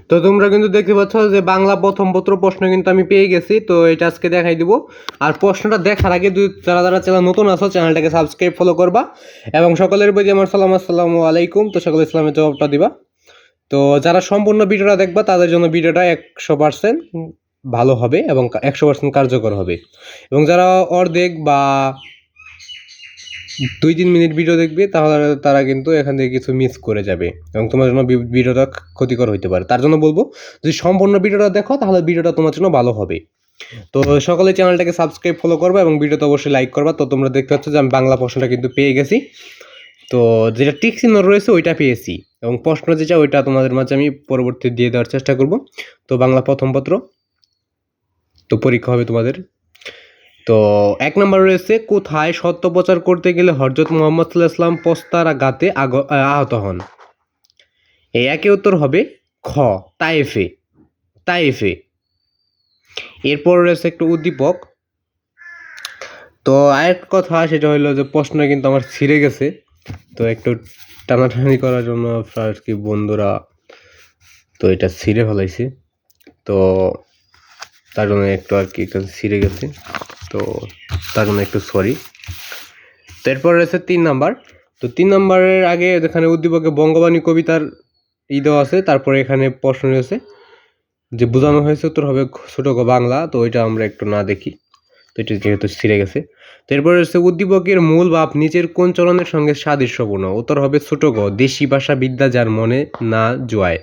তো তোমরা কিন্তু দেখতে পাচ্ছ যে বাংলা প্রথম পত্র প্রশ্ন কিন্তু আমি পেয়ে গেছি। তো এটা আজকে দেখাই দিব। আর প্রশ্নটা দেখার আগে যারা যারা চ্যানেল নতুন আছো চ্যানেলটাকে সাবস্ক্রাইব ফলো করবা এবং সকলের প্রতি আমার সালাম আসসালামু আলাইকুম। তো সকলে ইসলামের জবাবটা দিবা। তো যারা সম্পূর্ণ ভিডিওটা দেখবা তাদের জন্য ভিডিওটা 100% ভালো হবে এবং 100% কার্যকর হবে। এবং যারা অর্ধেক বা 2-3 মিনিট ভিডিও দেখবে তাহলে তারা কিন্তু এখান থেকে কিছু মিস করে যাবে এবং তোমার জন্য ভিডিওটা ক্ষতিকর হইতে পারে। তার জন্য বলবো যদি সম্পূর্ণ ভিডিওটা দেখো তাহলে ভিডিওটা তোমার জন্য ভালো হবে। তো সকলে চ্যানেলটাকে সাবস্ক্রাইব ফলো করবা এবং ভিডিওতে অবশ্যই লাইক করবা। তো তোমরা দেখতে পাচ্ছ যে আমি বাংলা প্রশ্নটা কিন্তু পেয়ে গেছি। তো যেটা টিক চিহ্ন রয়েছে ওইটা পেয়েছি এবং প্রশ্ন যেটা ওইটা তোমাদের মাঝে আমি পরবর্তী দিয়ে দেওয়ার চেষ্টা করব। তো বাংলা প্রথম পত্র তো পরীক্ষা হবে তোমাদের। তো 1 নম্বর রয়েছে, কোথায় সত্য প্রচার করতে গেলে হযরত মুহাম্মদ সাল্লাল্লাহু আলাইহি ওয়াসাল্লাম পস্তারাঘাতে আহত হন? এই একের উত্তর হবে খ, তায়েফে। তায়েফে। এরপর রয়েছে একটু উদ্দীপক। তো আরেকটা কথা সেটা হলো যে প্রশ্নটা কিন্তু আমার ছিঁড়ে গেছে। তো একটু টানাটানি করার জন্য আর কি বন্ধুরা তো এটা ছিঁড়ে ফেলাইছে। তো তার জন্য একটু আর কি ছিঁড়ে গেছে। তো তার জন্য একটু সরি। তো এরপর রয়েছে 3 নাম্বার। তো 3 নাম্বারের আগে এখানে উদ্দীপকে বঙ্গবাণী কবিতার দেওয়া আছে। তারপরে এখানে প্রশ্ন রয়েছে যে বোঝানো হয়েছে উত্তর হবে ছোট গ বাংলা। তো ওইটা আমরা একটু না দেখি। তো এটা যেহেতু ছিঁড়ে গেছে। তো এরপরে রয়েছে উদ্দীপকের মূল ভাব নিচের কোন চরণের সঙ্গে সাদৃশ্যপূর্ণ? উত্তর হবে ছোট গ, দেশি ভাষা বিদ্যা যার মনে না জোয়ায়।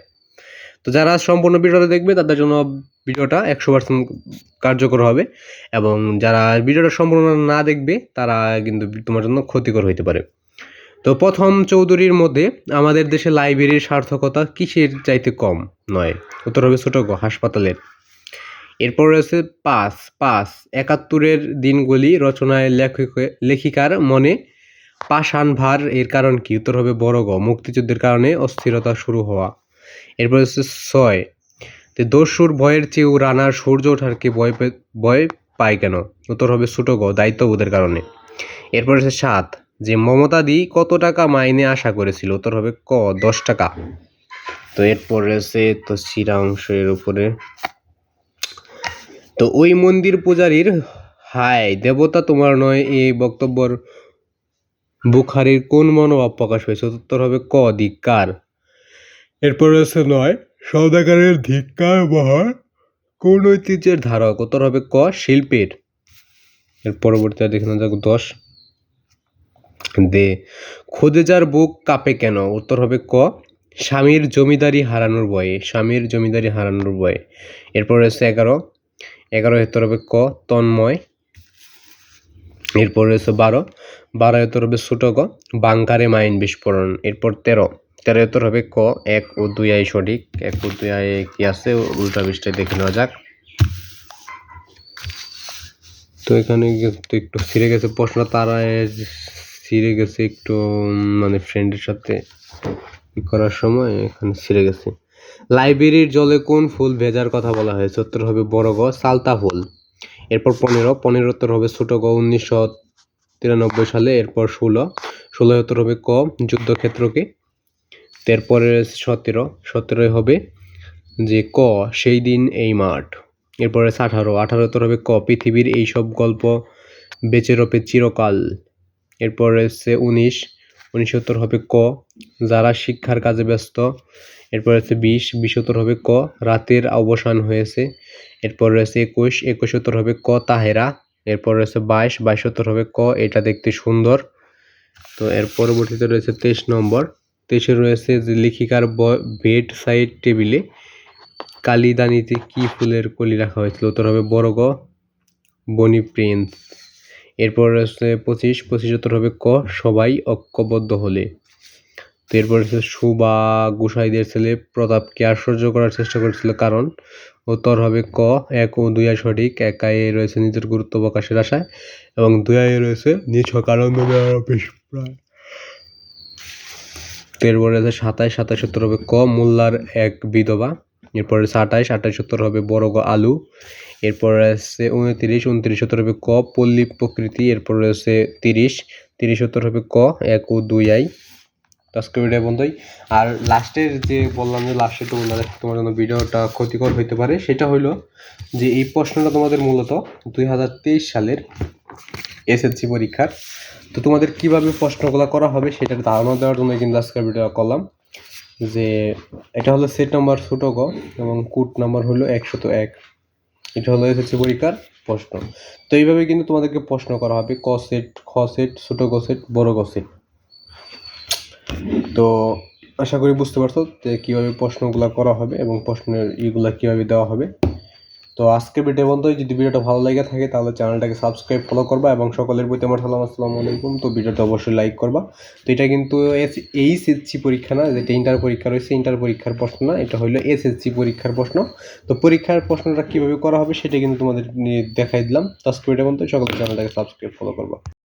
তো যারা সম্পূর্ণ ভিডিওটা দেখবে তাদের জন্য ভিডিওটা 100% কার্যকর হবে এবং যারা ভিডিওটা সম্পূর্ণ না দেখবে তারা কিন্তু তোমার জন্য ক্ষতিকর হইতে পারে। তো প্রথম চৌধুরীর মধ্যে আমাদের দেশে লাইব্রেরির সার্থকতা কিসের চাইতে কম নয়? উত্তর হবে ছোট গ, হাসপাতালের। এরপর রয়েছে ৫ ৭১-এর দিনগুলি রচনায় লেখিকার মনে পাষাণ ভার এর কারণ কি? উত্তর হবে বড় গ, মুক্তিযুদ্ধের কারণে অস্থিরতা শুরু হওয়া। এরপর হচ্ছে ৬ দস্যুর ভয়ের চেয়েও রানার সূর্য ওঠারকে ভয় পায় কেন? উত্তর হবে ছোট গ, দায়িত্ববোধের কারণে। এরপর হচ্ছে ৭ যে মমতাদি কত টাকা মাইনে আশা করেছিল? উত্তর হবে ক, ১০ টাকা। তো এরপর রয়েছে তো শিরা অংশের উপরে। তো ওই মন্দির পূজারীর হায় দেবতা তোমার নয় এই বক্তব্যর বুখারীর কোন মনোভাব প্রকাশ পেয়েছে? উত্তর হবে ক, ধিক্কার। এরপর রয়েছে ৯ সওদাগরের ধিক্কার বহর কোন ঐতিহ্যের ধারক? উত্তর হবে ক, শিল্পের। এর পরবর্তীতে দেখে নেওয়া যাক ১০ দে খুদে যার বুক কাঁপে কেন? উত্তর হবে ক, স্বামীর জমিদারি হারানোর ভয়ে। স্বামীর জমিদারি হারানোর ভয়ে। এরপর রয়েছে ১১ উত্তর হবে ক, তন্ময়। এরপর রয়েছে ১২ উত্তর হবে ছোট গ, বাংকারে মাইন বিস্ফোরণ। এরপর ১৩ উত্তর হবে ক, ১ ও ২ আই সঠিক। ১ ও ২ আই কি আছে উল্টা পৃষ্ঠায় দেখে নেওয়া যাক। তো এখানে তো একটু ছিঁড়ে গেছে প্রশ্ন, তারা ছিঁড়ে গেছে একটু মানে ফ্রেন্ডের সাথে করার সময় এখানে ছিঁড়ে গেছে। লাইব্রেরির জলে কোন ফুল ভেজার কথা বলা হয়েছে? উত্তর হবে বড় গ, সালতা ফুল। এরপর ১৫ উত্তর হবে ছোট গ, ১৯৯৩ সালে। এরপর ১৬ উত্তর হবে ক, যুদ্ধক্ষেত্রকে। এরপরে ১৭ হবে যে ক, সেই দিন এই মাঠ। এরপরে ১৮ উত্তর হবে ক, পৃথিবীর এইসব গল্প বেঁচে রবে চিরকাল। এরপর রয়েছে ১৯ উত্তর হবে ক, যারা শিক্ষার কাজে ব্যস্ত। এরপর রয়েছে ২০ উত্তর হবে ক, রাতের অবসান হয়েছে। এরপর রয়েছে ২১ উত্তর হবে ক, তাহেরা। এরপর রয়েছে ২২ উত্তর হবে ক, এটা দেখতে সুন্দর। তো এর পরবর্তীতে রয়েছে ২৩ নম্বর। ২৩ রয়েছে যে লেখিকার বেড সাইড টেবিলে কালিদানিতে কি ফুলের কলি রাখা হয়েছিল? উত্তর হবে বড় গ, বনি প্রিন্স। এরপর রয়েছে ২৫ উত্তর হবে ক, সবাই ঐক্যবদ্ধ হলে। তো এরপর হচ্ছে সুবা গোসাইদের ছেলে প্রতাপকে আশ্চর্য করার চেষ্টা করেছিল কারণ? উত্তর হবে ক, ১ ও ২ আই সঠিক। ১ আয়ে রয়েছে নিজের গুরুত্ব প্রকাশের আশায় এবং ২ আয়ে রয়েছে নিছক আনন্দ দেওয়ার অভিপ্রায়। এরপর রয়েছে ২৭ উত্তর হবে ক, মোল্লার এক বিধবা। এরপর রয়েছে ২৮ উত্তর হবে বড় গ, আলু। এরপর রয়েছে ২৯ উত্তর হবে ক, পল্লী প্রকৃতি। এরপর রয়েছে ৩০ উত্তর হবে ক, ১ ও ২ আই। তো আজকে ভিডিও বন্ধই। আর লাস্টের যে বললাম যে লাস্টে তোমার জন্য ভিডিওটা ক্ষতিকর হইতে পারে, সেটা হইলো যে এই প্রশ্নটা তোমাদের মূলত 2023 সালের এসএসসি পরীক্ষার। তো তোমাদের কিভাবে প্রশ্নগুলো করা হবে সেটার ধারণা দেওয়ার জন্য কিন্তু আজকের ভিডিও করলাম। যে এটা হলো সেট নাম্বার ছোট গ এবং কোড নাম্বার হলো 101। এটা হলো এসএসসি পরীক্ষার প্রশ্ন। তো এইভাবে কিন্তু তোমাদেরকে প্রশ্ন করা হবে, ক সেট, খ সেট, ছোট গ সেট, বড় গ সেট। তো আশা করি বুঝতে পারছো যে কীভাবে প্রশ্নগুলো করা হবে এবং প্রশ্নের ইগুলা কীভাবে দেওয়া হবে। তো আজকে ভিডিও বন্ধই। যদি ভিডিওটা ভালো লেগে থাকে তাহলে চ্যানেলটাকে সাবস্ক্রাইব ফলো করবা এবং সকলের প্রতি আমার আসসালামু আলাইকুম। তো ভিডিওটা অবশ্যই লাইক করবা। তো এটা কিন্তু এইচএসসি পরীক্ষা না, যেটা ইন্টার পরীক্ষা রয়েছে, ইন্টার পরীক্ষার প্রশ্ন না, এটা হলো এসএসসি পরীক্ষার প্রশ্ন। তো পরীক্ষার প্রশ্নটা কীভাবে করা হবে সেটা কিন্তু তোমাদের দেখাই দিলাম। তো আজকে ভিডিও বন্ধই, সকলের চ্যানেলটাকে সাবস্ক্রাইব ফলো করবা।